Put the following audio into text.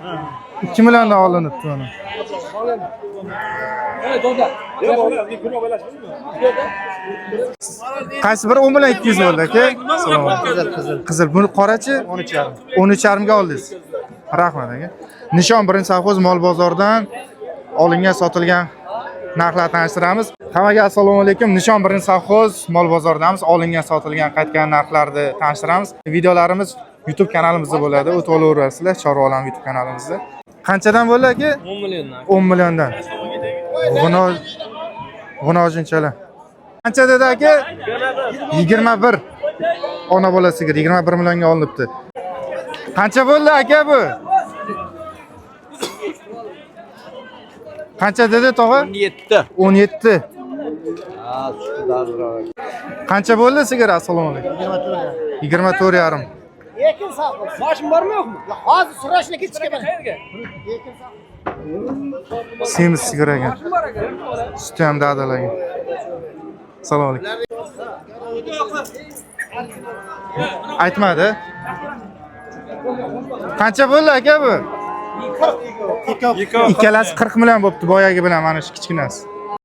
2 milliondan olinibdi buni. Qaysi biri 10 million 200 bo'ldi aka? Qizil. Buni qorachi 13,5. 13,5 ga oldingiz. Rahmat aka. Nishon birinchi savxoz mol bozordan olingan, sotilgan narxlar tanishtiramiz. Hammaga assalomu alaykum. Nishon birinchi savxoz mol bozordamiz. Olingan, sotilgan, qaytgan narxlarni tanishtiramiz. Videolarimiz YouTube kanalimizda bo'ladi. O'tib olaverasizlar. Chorva olam YouTube kanalimizda. Qanchadan bo'ldi aka? 10 milliondan. 10 milliondan. G'unojinchalar. Qancha dedi aka? 21. Ona bola sigir 21 millionga olinibdi. Qancha bo'ldi aka bu? Qancha dedi tog'a? 17. 17. Ha, suqdarlar. Qancha bo'ldi sigir? Assalomu alaykum. 24,5. Ekin savxoz. Mashina bormi yo'qmi? Hozir so'rashni ketishga bor. Ekin savxoz. Semiz sigir ekan. Suti ham dadalagan. Assalomu alaykum. Aytmadi. Qancha bo'ldi aka bu? Ikkalasi 40 million bo'pti, boyagi bilan mana shu kichkinasi.